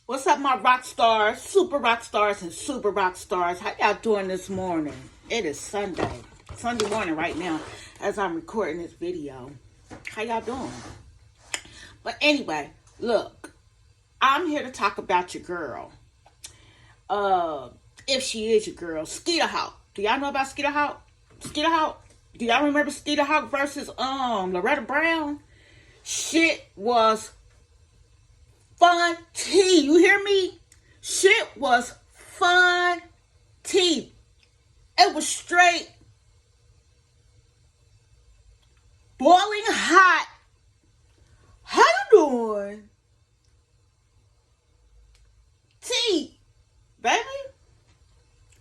What's up, my rock stars, super rock stars, and super rock stars? How y'all doing this morning? It is Sunday morning right now as I'm recording this video. How y'all doing? But anyway, look, I'm here to talk about your girl. If she is your girl, SkeeterHawk. Do y'all know about SkeeterHawk? SkeeterHawk? Do y'all remember SkeeterHawk versus Loretta Brown? Shit was fun tea. You hear me? Shit was fun tea. It was straight boiling hot. How you doing? Tea, baby.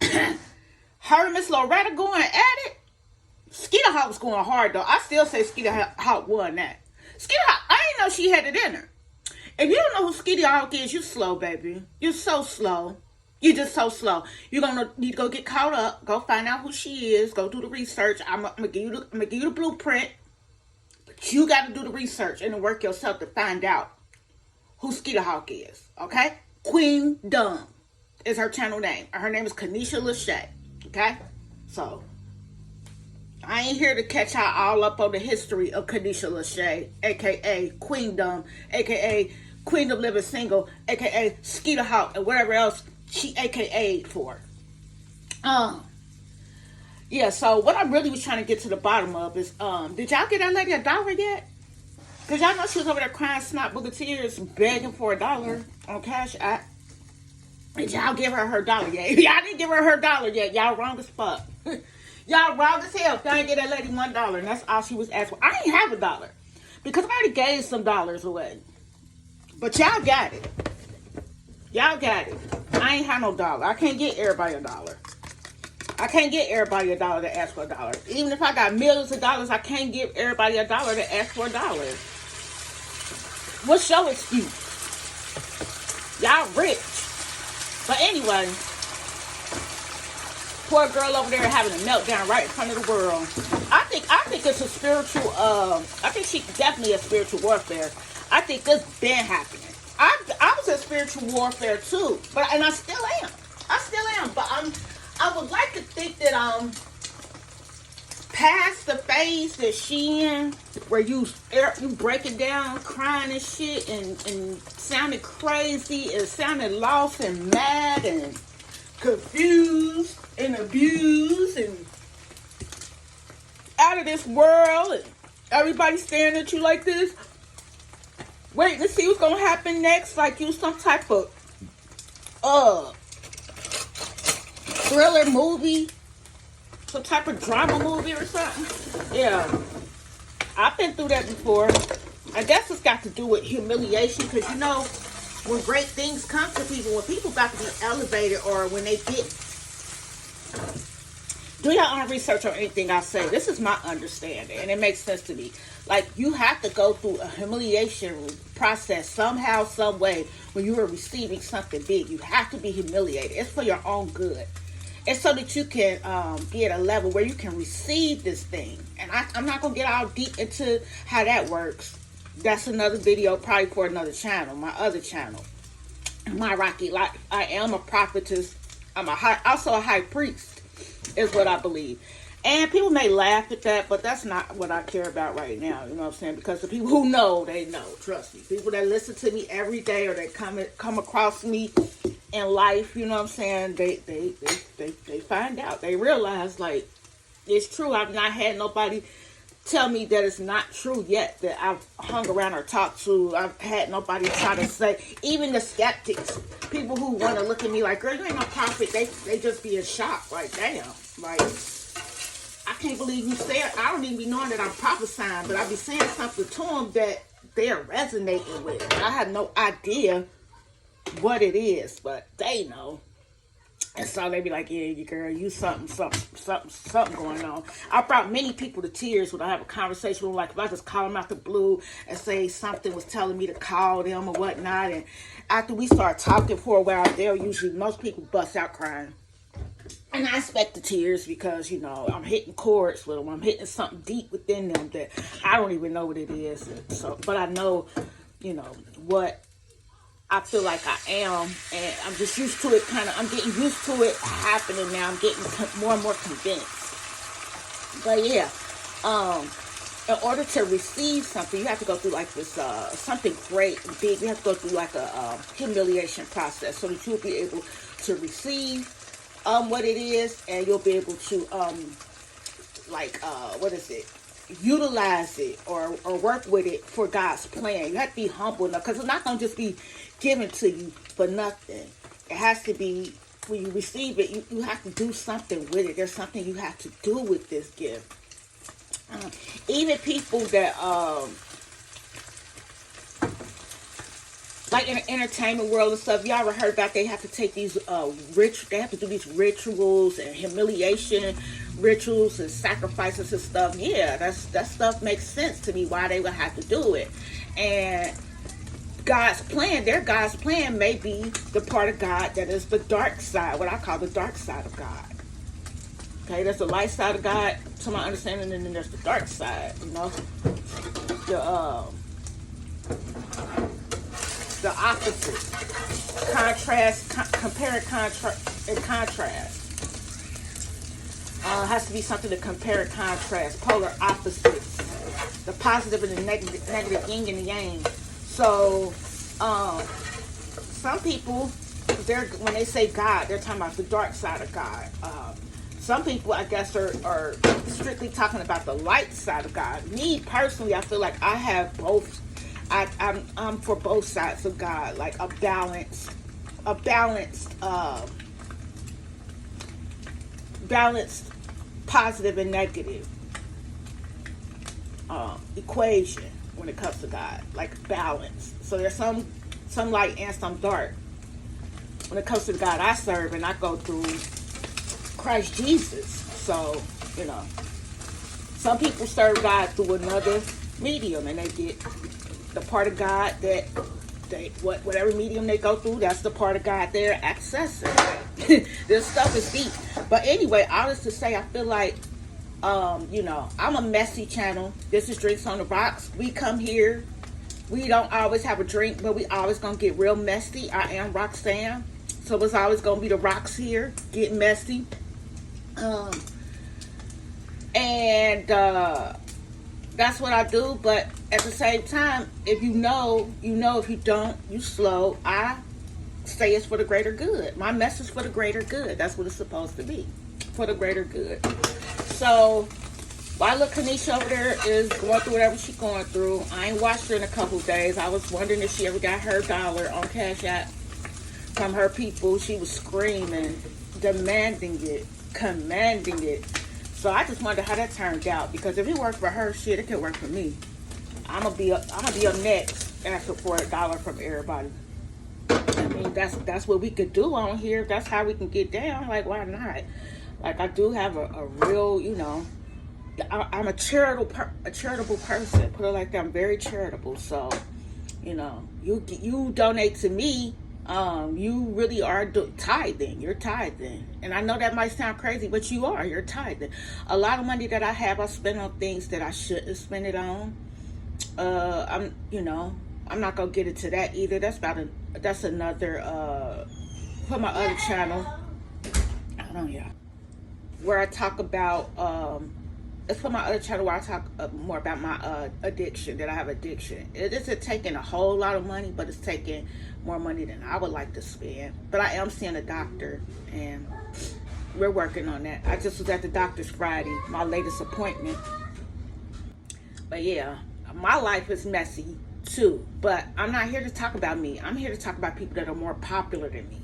Her and Miss Loretta going at it. SkeeterHawk was going hard though. I still say SkeeterHawk won that. SkeeterHawk, I didn't know she had it in her. If you don't know who SkeeterHawk is, you slow, baby. You're so slow. You're just so slow. You're gonna need to go get caught up. Go find out who she is. Go do the research. I'm gonna give you the blueprint. But you got to do the research and work yourself to find out who SkeeterHawk is. Okay? Queen Dumb is her channel name. Her name is Kenisha. Okay? So I ain't here to catch y'all all up on the history of Kenisha, aka Queendom, aka Queendom Living Single, aka SkeeterHawk, and whatever else she AKA'd for. Yeah, so what I really was trying to get to the bottom of is, did y'all get that lady $1 yet? Because y'all know she was over there crying snot book of tears, begging for $1 on Cash App. Did y'all give her $1 yet? Y'all didn't give her $1 yet. Y'all wrong as fuck. Y'all wrong as hell. Y'all ain't get that lady $1, and that's all she was asking for. I ain't have $1 because I already gave some dollars away. But y'all got it. Y'all got it. I ain't have no $1. I can't get everybody $1. I can't get everybody $1 to ask for $1. Even if I got millions of dollars, I can't give everybody $1 to ask for $1. What's your excuse? Y'all rich. But anyway, poor girl over there having a meltdown right in front of the world. I think it's a spiritual. I think she definitely a spiritual warfare. I think this been happening. I was in spiritual warfare too, and I still am. But I would like to think that past the phase that she in, where you breaking down, crying and shit, and sounding crazy, and sounding lost and mad and confused and abused and out of this world, and everybody staring at you like this, waiting to see what's gonna happen next, like you some type of thriller movie, some type of drama movie or something. Yeah, I've been through that before. I guess it's got to do with humiliation, because you know, when great things come to people, when people about to be elevated, or when they get, do your own research on anything I say. This is my understanding, and it makes sense to me. Like, you have to go through a humiliation process somehow, some way, when you are receiving something big. You have to be humiliated. It's for your own good. It's so that you can be at a level where you can receive this thing. And I'm not going to get all deep into how that works. That's another video, probably for another channel, my other channel, My Rocky Life. I am a prophetess. I'm also a high priest, is what I believe. And people may laugh at that, but that's not what I care about right now. You know what I'm saying? Because the people who know, they know. Trust me. People that listen to me every day, or they come across me in life, you know what I'm saying? They find out. They realize, like, it's true. I've not had nobody tell me that it's not true yet, that I've hung around or talked to. I've had nobody try to say, even the skeptics, people who want to look at me like, girl, you ain't no prophet, they just be in shock. Like, damn, like, I can't believe you said, I don't even be knowing that I'm prophesying, but I be saying something to them that they're resonating with. I have no idea what it is, but they know. And so they be like, yeah, girl, you something going on. I brought many people to tears when I have a conversation with them. Like, if I just call them out the blue and say something was telling me to call them or whatnot. And after we start talking for a while, most people bust out crying. And I expect the tears because, you know, I'm hitting chords with them. I'm hitting something deep within them that I don't even know what it is. So, but I know, you know, what I feel like I am, and I'm just used to it. I'm getting used to it happening now. I'm getting more and more convinced. But yeah, in order to receive something, you have to go through like this something great and big. You have to go through like a humiliation process so that you'll be able to receive what it is, and you'll be able to utilize it or work with it for God's plan. You have to be humble enough, because it's not going to just be given to you for nothing. It has to be, when you receive it, you have to do something with it. There's something you have to do with this gift. Even people that like in the entertainment world and stuff, y'all ever heard about they have to take these they have to do these rituals and humiliation rituals and sacrifices and stuff. Yeah, that stuff makes sense to me why they would have to do it. And their God's plan may be the part of God that is the dark side, what I call the dark side of God. Okay, there's the light side of God, to my understanding, and then there's the dark side, the opposite. Compare and contrast. Has to be something to compare and contrast. Polar opposites. The positive and the negative, yin and yang. So, some people, when they say God, they're talking about the dark side of God. Some people, I guess, are strictly talking about the light side of God. Me, personally, I feel like I have both. I'm for both sides of God, like a balanced positive and negative equation when it comes to God, like balance. So there's some light and some dark when it comes to the God I serve, and I go through Christ Jesus. So, some people serve God through another medium, and they get the part of God that whatever medium they go through, that's the part of God they're accessing. This stuff is deep. But anyway, all this to say, I feel like, I'm a messy channel. This is Drinks on the Rocks. We come here. We don't always have a drink, but we always going to get real messy. I am Roxanne. So it's always going to be the rocks here, getting messy. That's what I do. But at the same time, if you know. If you don't, you slow. I say it's for the greater good. My message for the greater good. That's what it's supposed to be, for the greater good. So while little Kenisha over there is going through whatever she's going through, I ain't watched her in a couple days. I was wondering if she ever got her dollar on Cash App from her people. She was screaming, demanding it, commanding it. So I just wonder how that turned out, because if it worked for her, shit, it could work for me. I'm gonna be up next asking for a dollar from everybody. I mean, that's what we could do on here. That's how we can get down. Like, why not? Like, I do have a real, I'm a charitable person. Put it like that. I'm very charitable. So, you donate to me. You really are tithing. You're tithing. And I know that might sound crazy, but you are. You're tithing. A lot of money that I have, I spend on things that I shouldn't spend it on. I'm not going to get into that either. That's another, for my other channel. Hold on, yeah. Where I talk about, it's for my other channel where I talk more about my addiction, that I have addiction. It isn't taking a whole lot of money, but it's taking more money than I would like to spend. But I am seeing a doctor, and we're working on that. I just was at the doctor's Friday, my latest appointment. But yeah, my life is messy too. But I'm not here to talk about me. I'm here to talk about people that are more popular than me,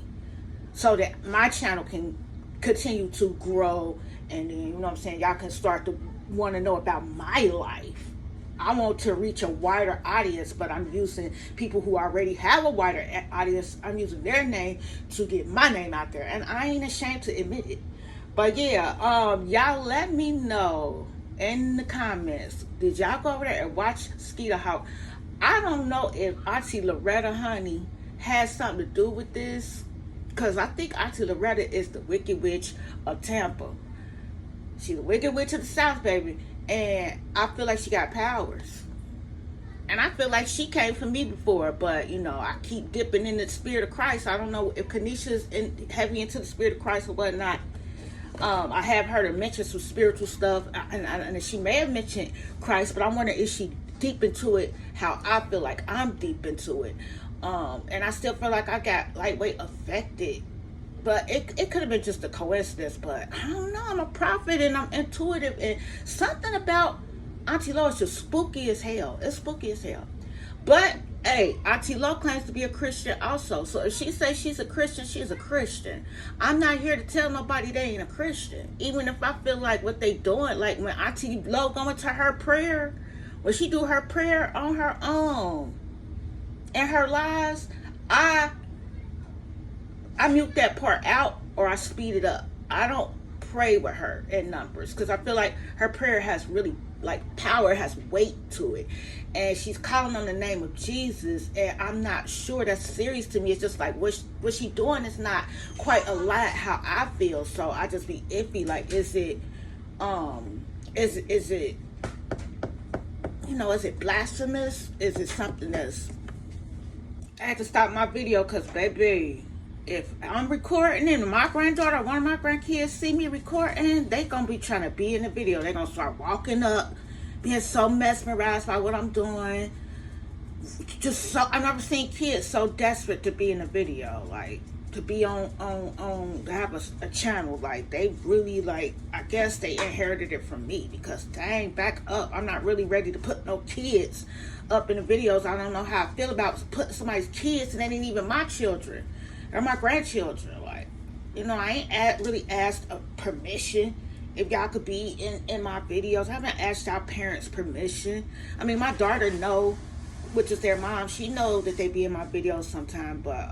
so that my channel can continue to grow, and then, you know what I'm saying, y'all can start to want to know about my life. I want to reach a wider audience, but I'm using people who already have a wider audience. I'm using their name to get my name out there, and I ain't ashamed to admit it. But yeah, y'all let me know in the comments, did y'all go over there and watch SkeeterHawk? I don't know if Auntie Loretta, honey, has something to do with this, because I think Auntie Loretta is the Wicked Witch of Tampa. She's the Wicked Witch of the South, baby. And I feel like she got powers. And I feel like she came from me before, but you know, I keep dipping in the spirit of Christ. I don't know if Kenisha's heavy into the spirit of Christ or whatnot. I have heard her mention some spiritual stuff, and she may have mentioned Christ, but I'm wondering if she deep into it how I feel like I'm deep into it. And I still feel like I got lightweight affected. But it could have been just a coincidence, but I don't know. I'm a prophet and I'm intuitive, and something about Auntie Lo is just spooky as hell. It's spooky as hell. But hey, Auntie Lo claims to be a Christian also. So if she says she's a Christian, she's a Christian. I'm not here to tell nobody they ain't a Christian. Even if I feel like what they doing, like when Auntie Lo go into her prayer, when she do her prayer on her own and her lies, I mute that part out or I speed it up. I don't pray with her in numbers because I feel like her prayer has really like power, has weight to it, and she's calling on the name of Jesus, and I'm not sure that's serious to me. It's just like what she doing is not quite a lot how I feel, so I just be iffy. Like, is it you know, is it blasphemous? Is it something that's... I had to stop my video because, baby, if I'm recording and my granddaughter or one of my grandkids see me recording, they gonna be trying to be in the video. They gonna start walking up, being so mesmerized by what I'm doing. Just so... I've never seen kids so desperate to be in a video, like to be on to have a channel. Like, they really, like, I guess they inherited it from me, because dang, back up, I'm not really ready to put no kids up in the videos. I don't know how I feel about putting somebody's kids, and they ain't even my children or my grandchildren. Like, you know, I ain't really asked permission if y'all could be in my videos. I haven't asked our parents permission. I mean, my daughter know, which is their mom, she know that they be in my videos sometime, but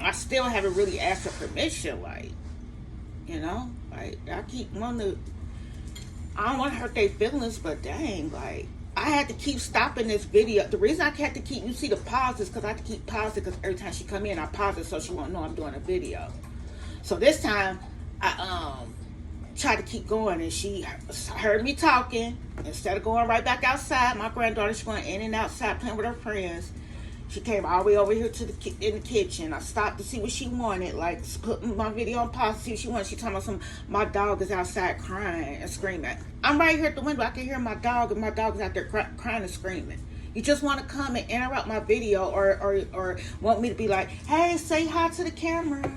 I still haven't really asked for permission. Like, you know, like, I keep wanting to... I don't want to hurt their feelings, but dang, like, I had to keep stopping this video. The reason I had to keep... You see the pauses, because I had to keep pausing, because every time she come in, I pause it so she won't know I'm doing a video. So this time, I tried to keep going, and she heard me talking. Instead of going right back outside, my granddaughter, she's going in and outside playing with her friends. She came all the way over here to in the kitchen. I stopped to see what she wanted, like putting my video on pause to see what she wanted. She talking about my dog is outside crying and screaming. I'm right here at the window. I can hear my dog, and my dog is out there crying and screaming. You just want to come and interrupt my video, or want me to be like, hey, say hi to the camera.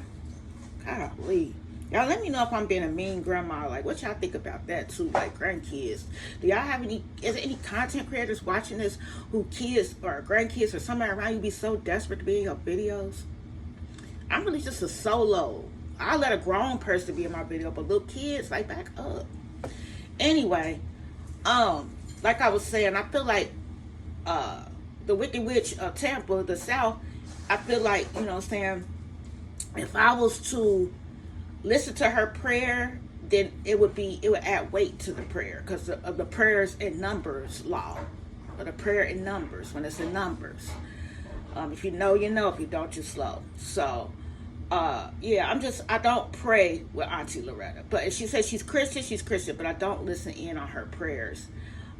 Golly. Y'all let me know if I'm being a mean grandma. Like, what y'all think about that too? Like, grandkids. Do y'all have is there any content creators watching this who kids or grandkids or somebody around you be so desperate to be in your videos? I'm really just a solo. I'll let a grown person be in my video, but little kids, like, back up. Anyway, like I was saying, I feel like the Wicked Witch of Tampa, the South, I feel like, you know what I'm saying, if I was to listen to her prayer, then it would add weight to the prayer, because of the prayers in numbers law, or the prayer in numbers, when it's in numbers. If you know, you know. If you don't, you're slow. So, yeah, I don't pray with Auntie Loretta. But if she says she's Christian, but I don't listen in on her prayers.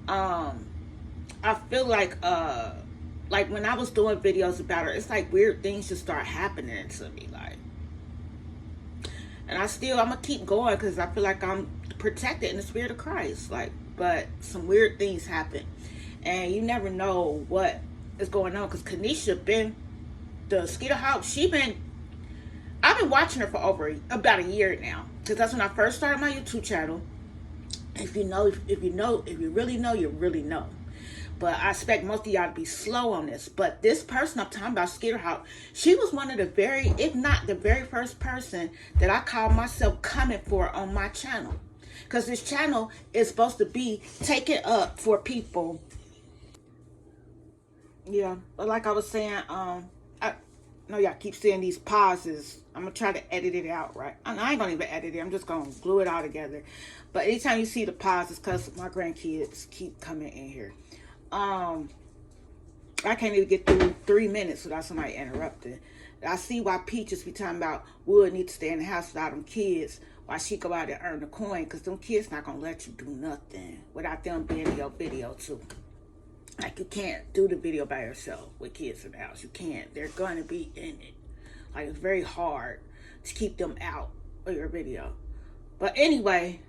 I feel like when I was doing videos about her, it's like weird things just start happening to me, like. And I'm gonna keep going, because I feel like I'm protected in the spirit of Christ. Like, but some weird things happen, and you never know what is going on. Because Kenisha the SkeeterHawk, I've been watching her for about a year now. Because that's when I first started my YouTube channel. If you really know, you really know. But I expect most of y'all to be slow on this. But this person I'm talking about, SkeeterHawk, she was one of the if not the very first person that I call myself coming for on my channel. Because this channel is supposed to be taken up for people. Yeah, but like I was saying, I know y'all keep seeing these pauses. I'm going to try to edit it out, right? I ain't going to even edit it. I'm just going to glue it all together. But anytime you see the pauses, because my grandkids keep coming in here. I can't even get through 3 minutes without somebody interrupting. I see why Peaches be talking about Wood need to stay in the house without them kids while she go out and earn the coin, because them kids not going to let you do nothing without them being in your video too. Like, you can't do the video by yourself with kids in the house. You can't. They're going to be in it. Like, it's very hard to keep them out of your video. But anyway,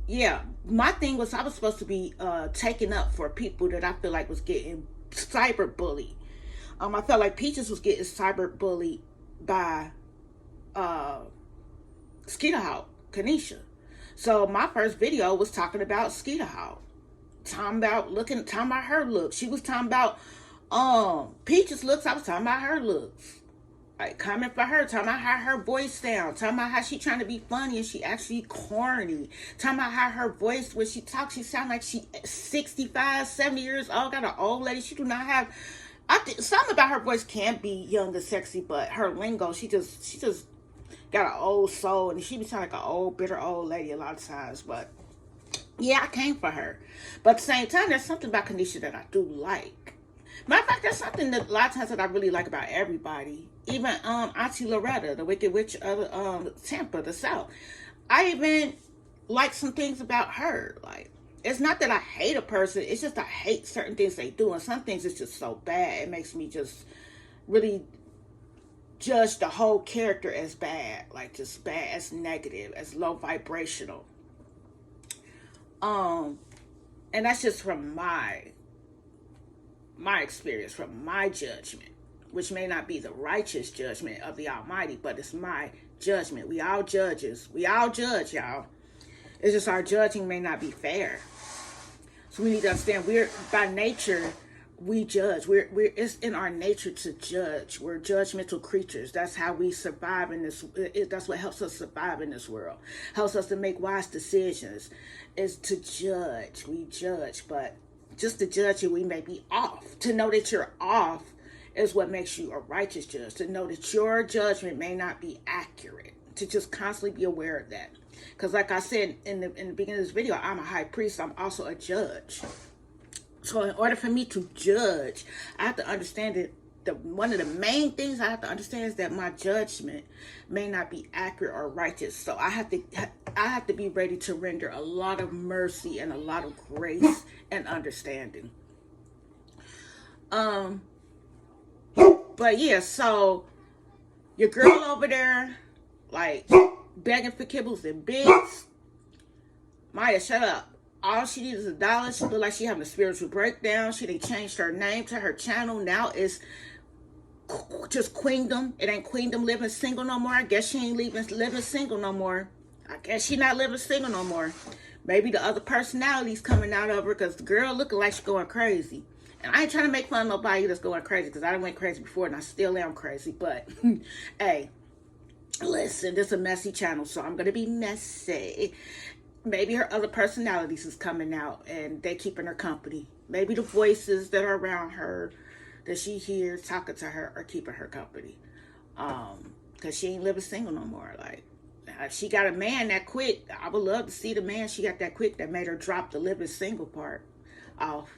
yeah, my thing was I was supposed to be taking up for people that I feel like was getting cyber bullied. I felt like Peaches was getting cyber bullied by SkeeterHawk, Kenisha. So my first video was talking about SkeeterHawk. Talking about her looks. She was talking about Peaches' looks. I was talking about her looks. Like, coming for her, talking about how her voice sounds, talking about how she trying to be funny and she actually corny, talking about how her voice, when she talks, she sound like she 65, 70 years old, got an old lady. She do not have, I think something about her voice can be young and sexy, but her lingo, she just got an old soul, and she be sounding like an old, bitter old lady a lot of times. But yeah, I came for her. But at the same time, there's something about Kenisha that I do like. Matter of fact, there's something that a lot of times that I really like about everybody. Even Auntie Loretta, the Wicked Witch of Tampa, the South. I even like some things about her. Like, it's not that I hate a person, it's just I hate certain things they do, and some things it's just so bad. It makes me just really judge the whole character as bad, like just bad, as negative, as low vibrational. And that's just from my experience, from my judgment, which may not be the righteous judgment of the Almighty, but it's my judgment. We all judges. We all judge, y'all. It's just our judging may not be fair. So we need to understand, we're by nature, we judge. It's in our nature to judge. We're judgmental creatures. That's how we survive in this. That's what helps us survive in this world. Helps us to make wise decisions. Is to judge. We judge, but just to judge you, we may be off. To know that you're off is what makes you a righteous judge. To know that your judgment may not be accurate. To just constantly be aware of that. Because like I said in the beginning of this video, I'm a high priest. I'm also a judge. So in order for me to judge, I have to understand that one of the main things I have to understand is that my judgment may not be accurate or righteous. So I have to be ready to render a lot of mercy and a lot of grace and understanding. But yeah, so your girl over there, like, begging for kibbles and bits. Maya, shut up. All she needs is $1. She look like she having a spiritual breakdown. She done changed her name to her channel. Now it's just Queendom. It ain't Queendom Living Single no more. I guess she ain't living single no more. I guess she not living single no more. Maybe the other personality's coming out of her, because the girl looking like she's going crazy. And I ain't trying to make fun of nobody that's going crazy, because I done went crazy before and I still am crazy. But hey, listen, this is a messy channel, so I'm going to be messy. Maybe her other personalities is coming out and they keeping her company. Maybe the voices that are around her, that she hears talking to her, are keeping her company. Because she ain't living single no more. Like, if she got a man that quick, I would love to see the man she got that quick that made her drop the living single part off.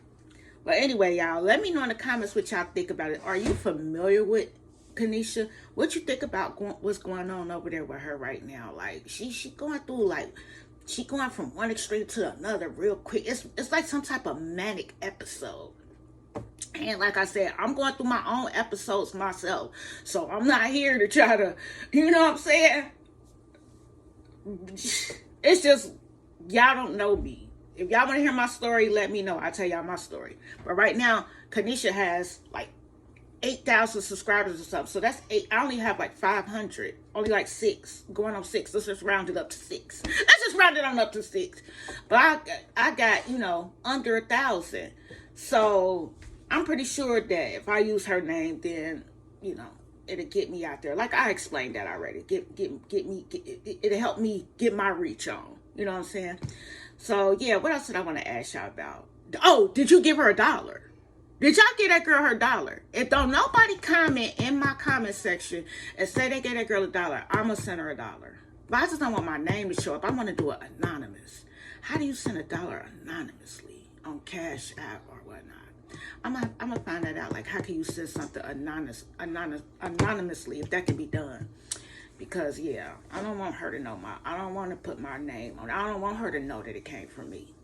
But anyway, y'all, let me know in the comments what y'all think about it. Are you familiar with Kenisha? What you think about what's going on over there with her right now? Like, she going through, like, she going from one extreme to another real quick. It's like some type of manic episode. And like I said, I'm going through my own episodes myself. So I'm not here to try to, you know what I'm saying? It's just, y'all don't know me. If y'all want to hear my story, let me know. I'll tell y'all my story. But right now, Kenisha has like 8,000 subscribers or something. So that's 8. I only have like 500. Only like 6. Going on 6. Let's just round it up to 6. Let's just round it on up to 6. But I got, you know, under 1,000. So I'm pretty sure that if I use her name, then, you know, it'll get me out there. Like I explained that already. It'll help me get my reach on. You know what I'm saying? So yeah, what else did I want to ask y'all about? Oh, did you give her $1? Did y'all give that girl her $1? If don't nobody comment in my comment section and say they gave that girl $1, I'ma send her $1. But I just don't want my name to show up. I want to do it anonymous. How do you send $1 anonymously on Cash App or whatnot? I'm gonna find that out. Like, how can you send something anonymously if that can be done? Because yeah, I don't want her to know I don't want to put my name on it. I don't want her to know that it came from me.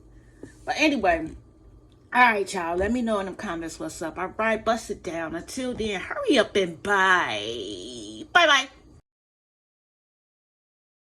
But anyway, All right, y'all. Let me know in the comments what's up. All right, bust it down. Until then, hurry up and bye. Bye-bye.